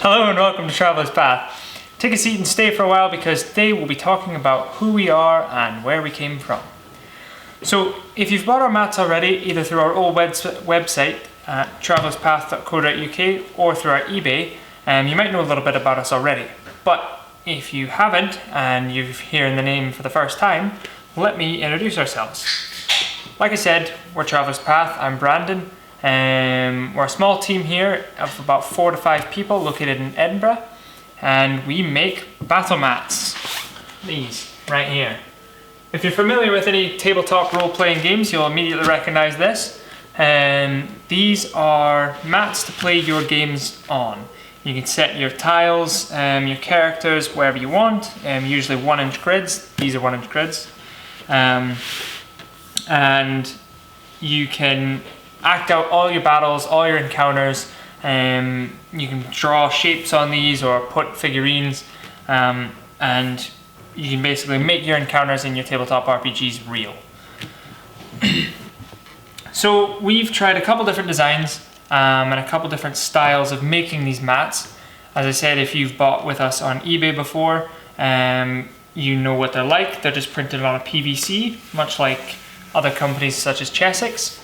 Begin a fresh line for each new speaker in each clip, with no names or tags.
Hello and welcome to Traveler's Path. Take a seat and stay for a while because today we'll be talking about who we are and where we came from. So if you've bought our mats already, either through our old website at travelerspath.co.uk or through our eBay, you might know a little bit about us already. But if you haven't and you're hearing the name for the first time, let me introduce ourselves. Like I said, we're Traveler's Path. I'm Brandon. We're a small team here of about 4 to 5 people located in Edinburgh, and we make battle mats. These right here. If you're familiar with any tabletop role-playing games, you'll immediately recognize this. These are mats to play your games on. You can set your tiles, your characters wherever you want, usually 1-inch grids. These are 1-inch grids. And you can act out all your battles, all your encounters. You can draw shapes on these or put figurines, and you can basically make your encounters in your tabletop RPGs real. So we've tried a couple different designs and a couple different styles of making these mats. As I said, if you've bought with us on eBay before, you know what they're like. They're just printed on a PVC, much like other companies such as Chessex.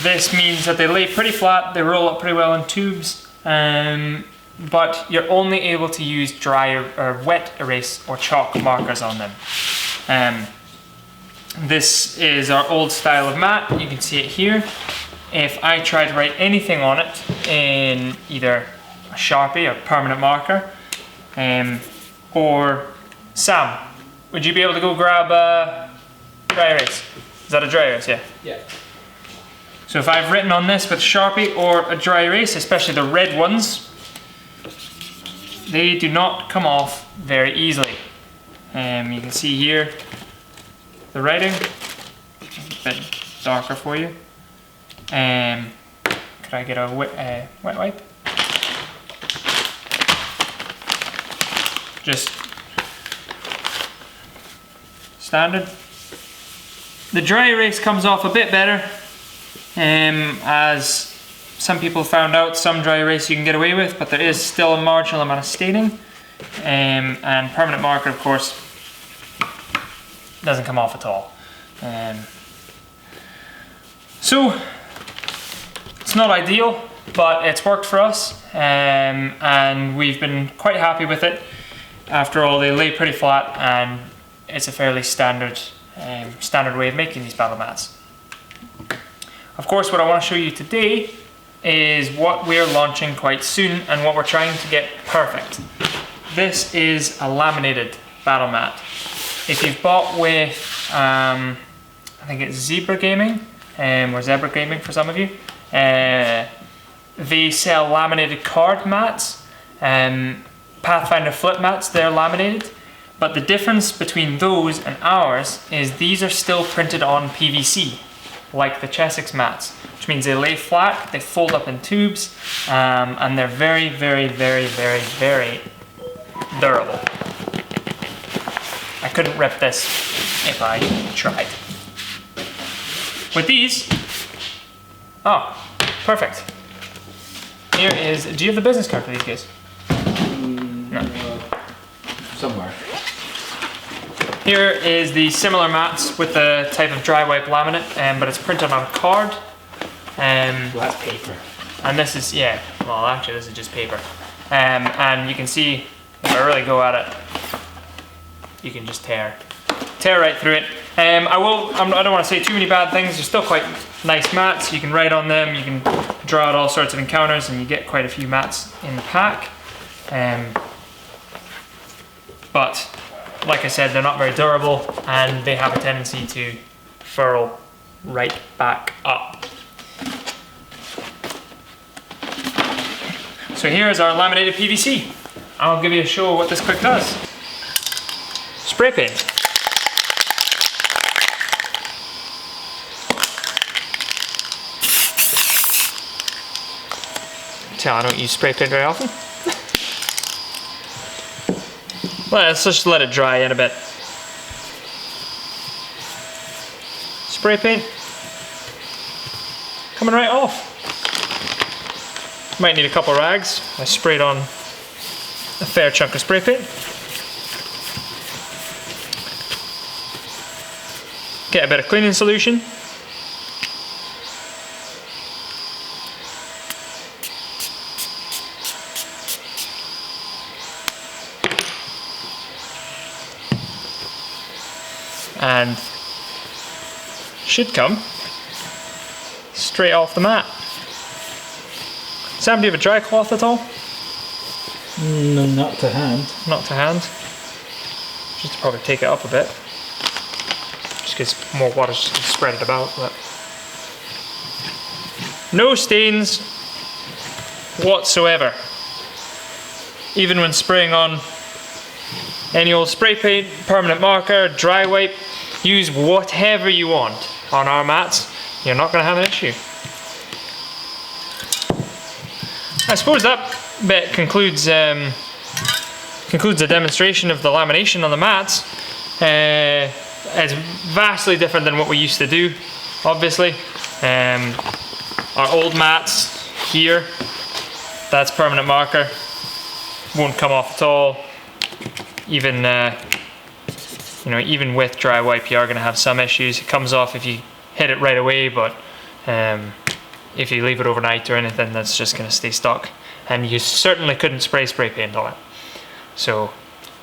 This means that they lay pretty flat, they roll up pretty well in tubes, but you're only able to use dry or wet erase or chalk markers on them. This is our old style of mat. You can see it here. If I try to write anything on it in either a Sharpie, a permanent marker, or Sam, would you be able to go grab a dry erase? Is that a dry erase? Yeah.
Yeah.
So if I've written on this with Sharpie or a dry erase, especially the red ones, they do not come off very easily. You can see here the writing, a bit darker for you. Could I get a wet wipe? Just standard. The dry erase comes off a bit better, as some people found out some dry erase you can get away with, but there is still a marginal amount of staining, and permanent marker, of course, doesn't come off at all. So it's not ideal, but it's worked for us, and we've been quite happy with it. After all, they lay pretty flat, and it's a fairly standard way of making these battle mats. Of course, what I want to show you today is what we're launching quite soon and what we're trying to get perfect. This is a laminated battle mat. If you've bought with, I think it's Zebra Gaming, or Zebra Gaming for some of you, they sell laminated card mats, Pathfinder flip mats, they're laminated. But the difference between those and ours is these are still printed on PVC, like the Chessex mats, which means they lay flat, they fold up in tubes, and they're very, very, very, very, very durable. I couldn't rip this if I tried. With these, oh, perfect. Here is, do you have the business card for these guys? No.
Somewhere.
Here is the similar mats with the type of dry wipe laminate, but it's printed on a card.
Well, that's paper.
And this is, yeah, well actually this is just paper. And you can see, if I really go at it, you can just tear right through it. I don't want to say too many bad things, they're still quite nice mats. You can write on them, you can draw out all sorts of encounters, and you get quite a few mats in the pack. But like I said, they're not very durable and they have a tendency to furl right back up. So here's our laminated PVC. I'll give you a show of what this quick does. Spray paint. I don't use spray paint very often. Well, let's just let it dry in a bit. Spray paint coming right off. Might need a couple rags. I sprayed on a fair chunk of spray paint. Get a bit of cleaning solution. And should come straight off the mat. Sam, do you have a dry cloth at all?
No, not to hand.
Not to hand. Just to probably take it up a bit. Just because more water just to spread it about. But no stains whatsoever. Even when spraying on any old spray paint, permanent marker, dry wipe, use whatever you want on our mats. You're not going to have an issue. I suppose that bit concludes the demonstration of the lamination on the mats. It's vastly different than what we used to do, obviously. Our old mats here, that's permanent marker, won't come off at all. Even even with dry wipe, you are going to have some issues. It comes off if you hit it right away, but if you leave it overnight or anything, that's just going to stay stuck. And you certainly couldn't spray paint on it. So,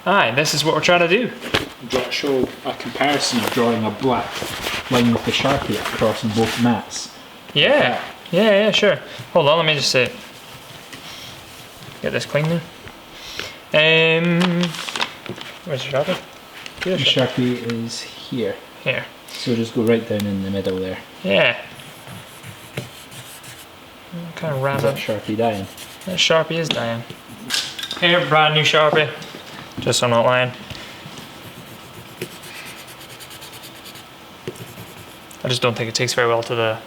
this is what we're trying to do.
Do you show a comparison of drawing a black line with the Sharpie across on both mats?
Yeah, sure. Hold on, let me just get this clean now. Where's the Sharpie?
The Sharpie is here.
Here.
So just go right down in the middle there.
Yeah. Kind of
Is
random.
that Sharpie dying?
That Sharpie is dying. Here, brand new Sharpie. Just so I'm not lying. I just don't think it takes very well to the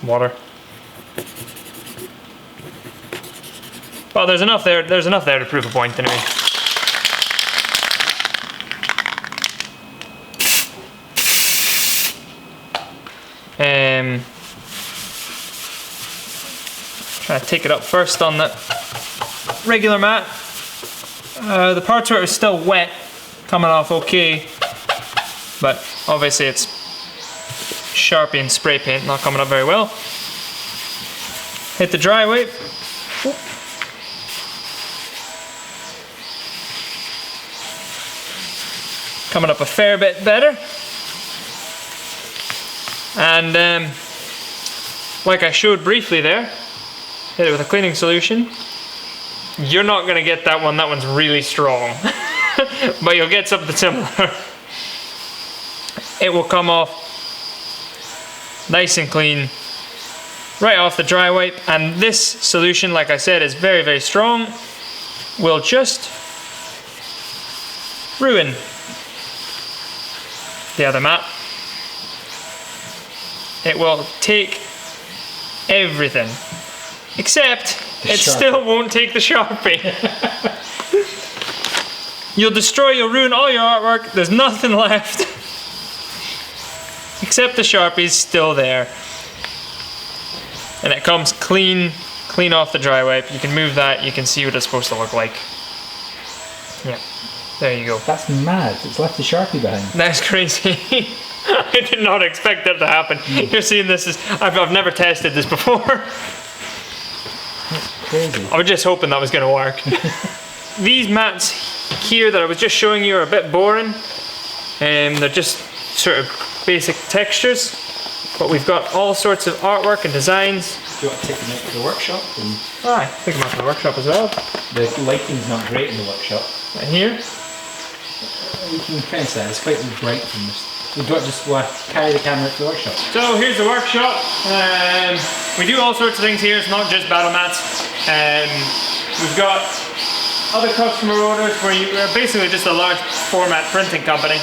water. Well, there's enough there to prove a point anyway. Trying to take it up first on the regular mat. The parts where it was still wet coming off okay, but obviously it's Sharpie and spray paint not coming up very well. Hit the dry wipe. Coming up a fair bit better. And like I showed briefly there, hit it with a cleaning solution. You're not going to get that one. That one's really strong. But you'll get something similar. It will come off nice and clean right off the dry wipe. And this solution, like I said, is very, very strong. Will just ruin the other mat. It will take everything. Except it still won't take the Sharpie. You'll destroy, you'll ruin all your artwork. There's nothing left. Except the Sharpie's still there. And it comes clean off the dry wipe. You can move that, you can see what it's supposed to look like. Yeah, there you go.
That's mad. It's left the Sharpie behind.
That's crazy. I did not expect that to happen. You're seeing this as, I've never tested this before.
That's crazy.
I was just hoping that was going to work. These mats here that I was just showing you are a bit boring. They're just sort of basic textures, but we've got all sorts of artwork and designs.
Do you want to take them out to the workshop? And
Take them out to the workshop as well.
the lighting's not great in the workshop.
Right here.
You can kind of say it's quite bright from this. Do you want to just carry the camera to the workshop?
So here's the workshop. We do all sorts of things here. It's not just battle mats. We've got other customer orders where we're basically just a large format printing company.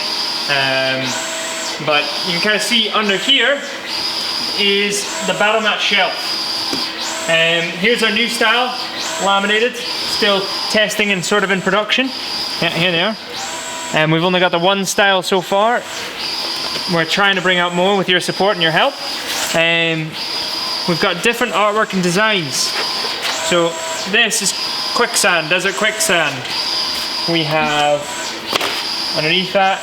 But you can kind of see under here is the battle mat shelf. Here's our new style, laminated, still testing and sort of in production. Yeah, here they are. And we've only got the one style so far. We're trying to bring out more with your support and your help. We've got different artwork and designs. So this is quicksand, desert quicksand. We have underneath that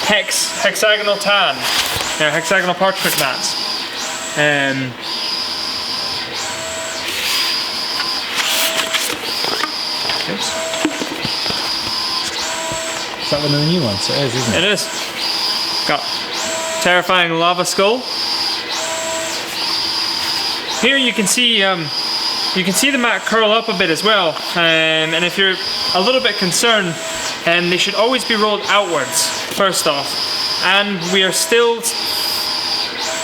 hexagonal tan, hexagonal parchment mats. Oops.
Is that one of the new ones? It is, isn't it?
It is. Got terrifying lava skull. Here you can see the mat curl up a bit as well, and if you're a little bit concerned, they should always be rolled outwards first off. And we are still,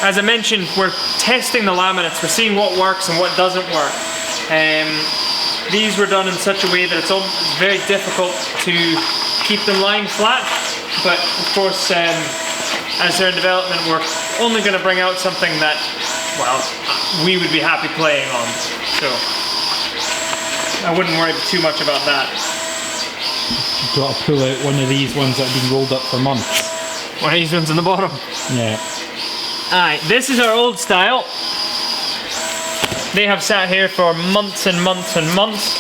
as I mentioned, we're testing the laminates. We're seeing what works and what doesn't work. These were done in such a way that it's very difficult to keep them lying flat, but of course, as they're in development, we're only going to bring out something that, well, we would be happy playing on. So I wouldn't worry too much about that.
You've got to pull out one of these ones that have been rolled up for months.
One of these ones on the bottom.
Yeah.
Alright, this is our old style. They have sat here for months and months and months.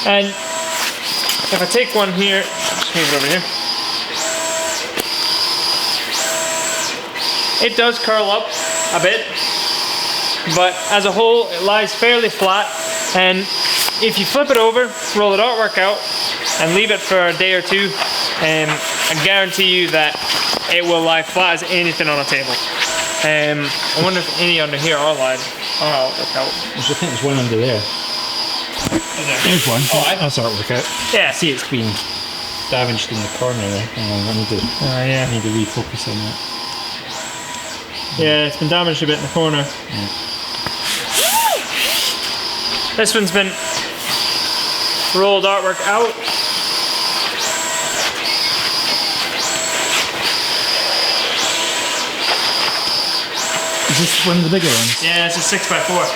And if I take one here, just move it over here. It does curl up a bit, but as a whole it lies fairly flat, and if you flip it over, roll the artwork out and leave it for a day or two, I guarantee you that it will lie flat as anything on a table. I wonder if any under here are live. Oh, artwork out.
I think there's one under there. There's one.
Oh,
that's artwork out.
Yeah.
See, it's been damaged in the corner there. Hang on, I need to refocus on that.
Yeah, it's been damaged a bit in the corner.
Yeah.
This one's been rolled artwork out.
Is this one of the bigger ones?
Yeah, it's a 6x4.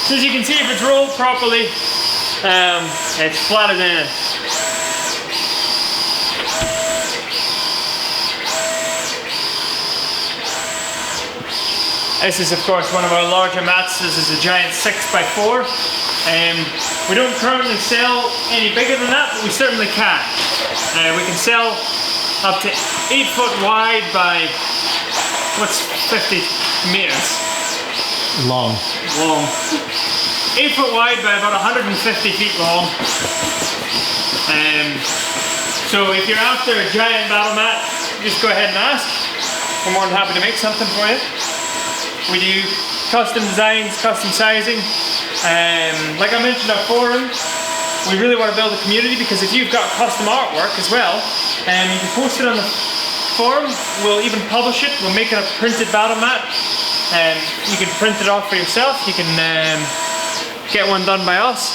So as you can see, if it's rolled properly, it's flat as anything. This is of course one of our larger mats. This is a giant 6x4. We don't currently sell any bigger than that, but we certainly can. We can sell up to 8 foot wide by, what's 50 meters?
Long.
8 foot wide by about 150 feet long. So if you're after a giant battle mat, just go ahead and ask. We're more than happy to make something for you. We do custom designs, custom sizing. Like I mentioned our forum, we really want to build a community, because if you've got custom artwork as well, you can post it on the forum. We'll even publish it. We'll make it a printed battle mat. You can print it off for yourself. You can get one done by us.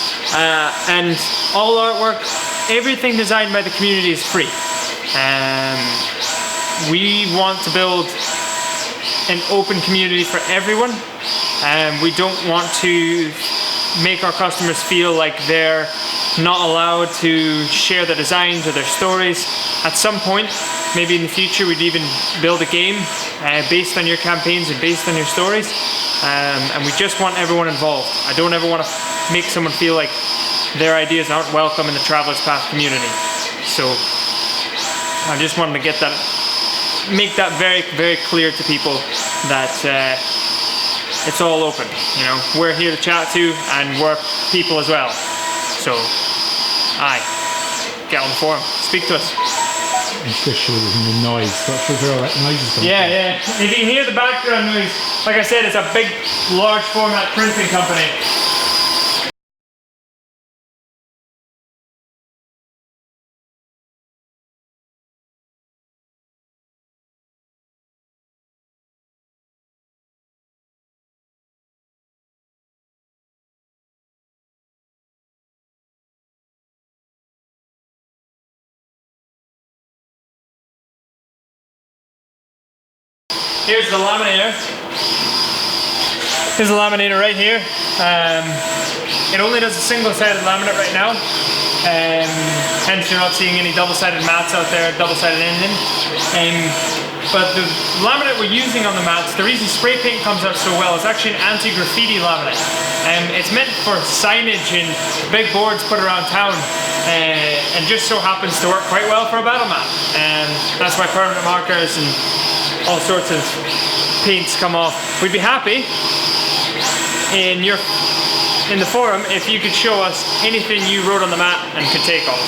And all artwork, everything designed by the community is free. We want to build an open community for everyone. We don't want to make our customers feel like they're not allowed to share their designs or their stories. At some point, maybe in the future, we'd even build a game based on your campaigns and based on your stories. And we just want everyone involved. I don't ever want to make someone feel like their ideas aren't welcome in the Traveller's Path community. So I just wanted to make that very, very clear to people that it's all open. You know, we're here to chat to, and we're people as well. So, get on the forum, speak to us.
Especially with the noise. That's where all that noise is coming from.
Yeah. If you can hear the background noise, like I said, it's a big, large format printing company. Here's the laminator. Here's the laminator right here. It only does a single-sided laminate right now. Hence you're not seeing any double-sided mats out there, double-sided anything. But the laminate we're using on the mats, the reason spray paint comes out so well is actually an anti-graffiti laminate. It's meant for signage and big boards put around town, and just so happens to work quite well for a battle mat. And that's why permanent markers and all sorts of paints come off. We'd be happy in the forum if you could show us anything you wrote on the mat and could take off.